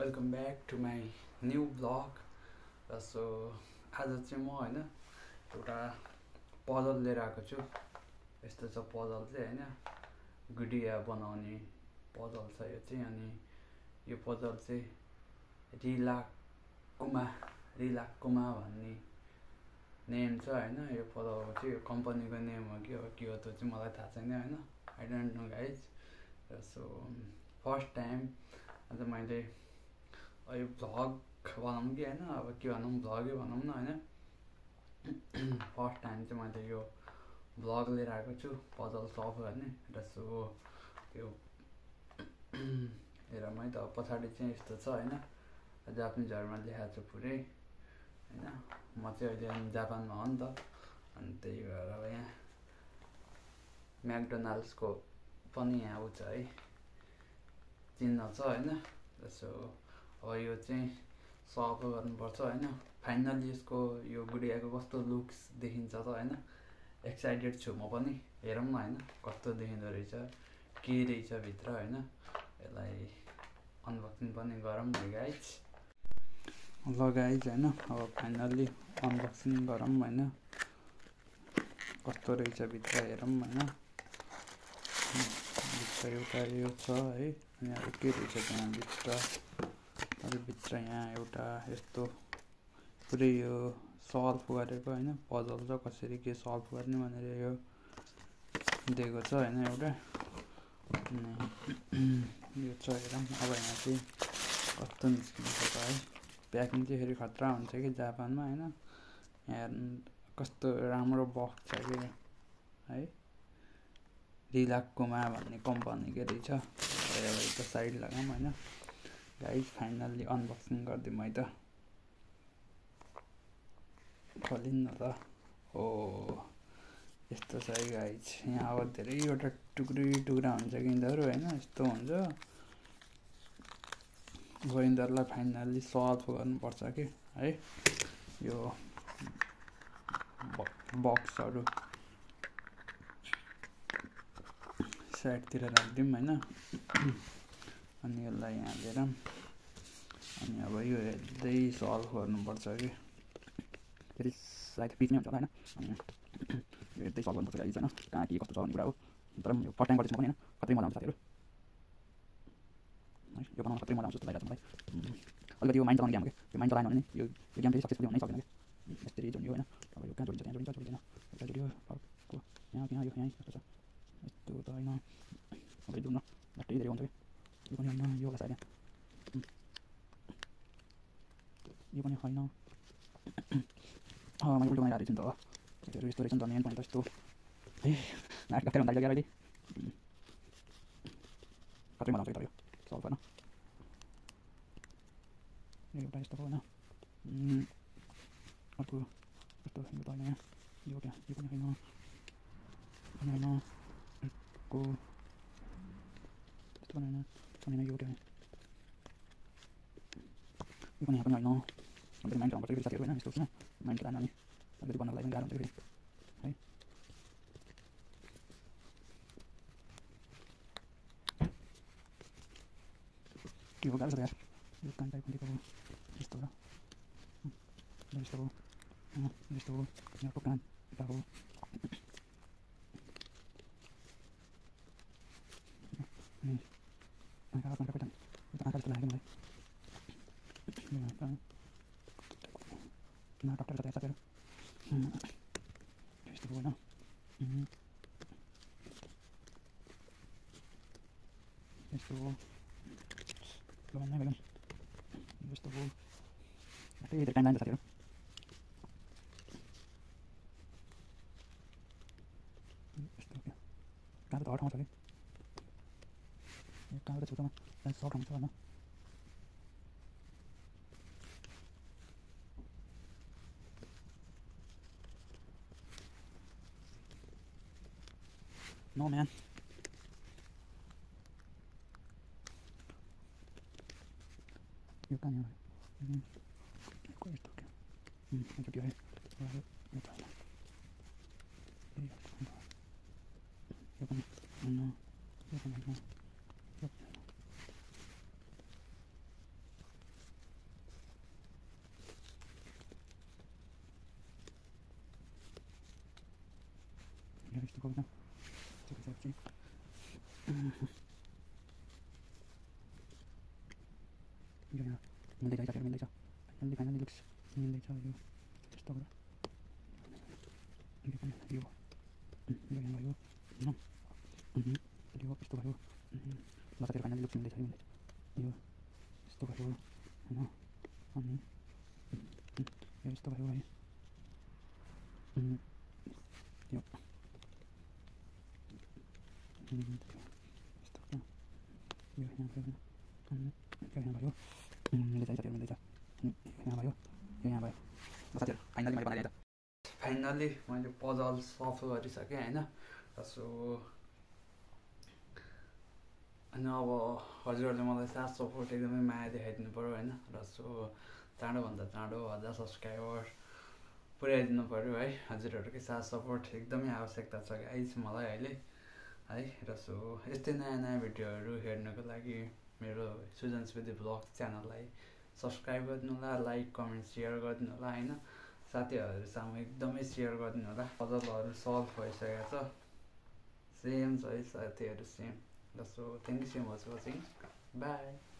Welcome back to my new blog. So आज चाहिँ म होइन एउटा पजल लिएर आएको छु। यस्तो छ पजल चाहिँ होइन, गुडिया बनाउने पजल छ यो चाहिँ। अनि यो पजल चाहिँ रिलाकुमा भन्ने नेम छ होइन। यो पजलको चाहिँ कम्पनीको नेम हो कि हो त्यो चाहिँ मलाई थाहा छैन होइन, I don't know guys. So first time आज मैले यो भ्लग बनाऊँ कि होइन, अब के भनौँ, भ्लगै भनौँ न होइन। फर्स्ट टाइम चाहिँ मैले यो भ्लग लिएर आएको छु पजल सल्भ गर्ने। र सो त्यो हेर मै त पछाडि चाहिँ यस्तो छ होइन, जापानिजहरूमा लेखाएको छ पुरै होइन। म चाहिँ अहिले जापानमा हो नि त, अनि त्यही भएर अब यहाँ म्याकडोनाल्ड्सको पनि यहाँ आउँछ है, चिन्ह छ होइन। सो अब यो चाहिँ सल्भ गर्नुपर्छ होइन। फाइनली यसको यो गुडियाको कस्तो लुक्स देखिन्छ त होइन, एक्साइटेड छु म पनि। हेरौँ न होइन कस्तो देखिँदो रहेछ, के रहेछ भित्र होइन। यसलाई अनबक्सिङ पनि गरौँ है गाइज। ल गाइज होइन, अब फाइनल्ली अनबक्सिङ गरौँ होइन, कस्तो रहेछ भित्र हेरौँ होइन। भित्र एउटा यो छ है, अनि अब के रहेछ त्यहाँभित्र। अरू भित्र यहाँ एउटा यस्तो पुरै यो सल्भ गरेको होइन पजल छ, कसरी के सल्भ गर्ने भनेर यो दिएको छ होइन एउटा। अनि यो छ हेरौँ अब यहाँ चाहिँ कस्तो निस्किन्छ त है। प्याकिङ चाहिँ फेरि खतरा हुन्छ कि जापानमा होइन। यहाँ कस्तो राम्रो बक्स छ कि है, रिलाकुमा भन्ने कम्पनीको रहेछ। एउटा साइड लगाऊँ होइन गाइज। फाइनल्ली अनबक्सिङ गरिदिउँ है त, खोलिन् न त। हो यस्तो छ है गाइज। यहाँ अब धेरैवटा टुक्रा हुन्छ कि यिनीहरू होइन, यस्तो हुन्छ। अब यिनीहरूलाई फाइनल्ली सल्भ गर्नुपर्छ कि है। यो बक्सहरू साइडतिर राखिदिउँ होइन। अनि यसलाई यहाँ लिएर अनि अब यो हेर्दै सल्भ गर्नुपर्छ कि, फेरि सायद पिक्ने हुन्छ होला होइन। अनि हेर्दै सल्भ गर्नुपर्छ गाइज होइन, कहाँ के कस्तो छ भन्ने कुरा हो। तर यो फर्स्ट टाइम गर्दैछु म पनि होइन, कतै मजा आउँछ साथीहरू। यो बनाउन कतै मजा आउँछ जस्तो लागिरहेको छ मलाई। अलिकति यो माइन्ड चलाउने गेम हो कि, यो माइन्ड चलाएन भने यो गेम चाहिँ सक्सेसफुली हुनै सक्दैन कि। यसरी जोडियो होइन, अब यो कहाँ जोडिन्छ, त्यहाँ जोडिन्छ, जोडिँदैन, यता जोडियो फर्कको यहाँ यो यहीँ कस्तो छ यस्तो त होइन। अब यो न झट्टै धेरै हुन्छ कि, यो पनि होइन, यो होला सायद यो पनि होइन। मैले उल्टो बनाइरहेको छु नि त, साथीहरू यस्तो रहेछ नि त मेन पोइन्ट त यस्तो। ए नाक गएर हुन्छ अहिले कतै मजा आउँछ कि तर यो सल्भ गर्न। एउटा यस्तो हो होइन, अर्को यस्तो यो त होइन, यो क्या यो पनि होइन, होइन अर्को यस्तो पनि होइन, यो क्या यो पनि यहाँ पनि होइन। अन्त माइन्ड चलाउनुपर्छ फेरि साथीहरू होइन, यस्तो होइन माइन्ड चलाएन भने अलिकति बनाउनको लागि पनि गाह्रो हुन्छ फेरि है। के हो गाह्रो छ त यार, यो कान टाइप दिएको हो यस्तो हो र यस्तो हो यस्तो हो, यहाँको कान यता हो। अनि आँखा कता यता आँखा जस्तो लाग्यो मलाई, नाटक छ साथीहरू यस्तो हो होइन, यस्तो हो लगाउनै लगाउँ यस्तो हो। त्यही टाइम लाग्छ साथीहरू। यस्तो क्या कहाँ त हर ठाउँ छ कि, यो कहाँबाट छेउछाउमा सक ठाउँ छ होइन। नो म्यान यो कहाँ यस्तो क्या त्यो है यो त होइन, यो पनि होइन, यो पनि होइन, यो पनि होइन। चाहिँ यो यहाँ मिल्दैछ साथीहरु मिल्दैछ फाइनली लुक्स मिल्दैछ यो त्यस्तो गरेर यो पनि यो यहाँ भयो यो यस्तो भयो ल साथीहरु फाइनली लुक्स मिल्दैछ यो यस्तो भयो हैन अनि यो यस्तो भयो है यो यस्तो यो यहाँ भयो यो यहाँ भयो मिल्दैछ साथीहरु मिल्दैछ यहाँ भयो यो यहाँ भयो ल साथीहरु फाइनली मैले बनाइदिएँ फाइनली मैले पजल सल्भ गरिसकेँ हैन सो अनि अब हजुरहरूले मलाई साथ सपोर्ट एकदमै माया देखाइदिनु पर्यो हैन र सो चाँडोभन्दा चाँडो 1000 सब्सक्राइबर पुर्याइदिनु पर्यो है हजुरहरूकै साथ सपोर्ट एकदमै आवश्यकता छ गाइस मलाई अहिले है र सो यस्तै नयाँ भिडियोहरू हेर्नको लागि मेरो सुजन स्मृति ब्लग च्यानललाई सब्सक्राइब गरिदिनु होला लाइक कमेन्ट सेयर गरिदिनु होला हैन साथीहरुसँग एकदमै सेयर गरिदिनु होला पजलहरु सल्भ भइसकेको छ सेम छ है साथीहरु same So thank you so much for watching. Bye.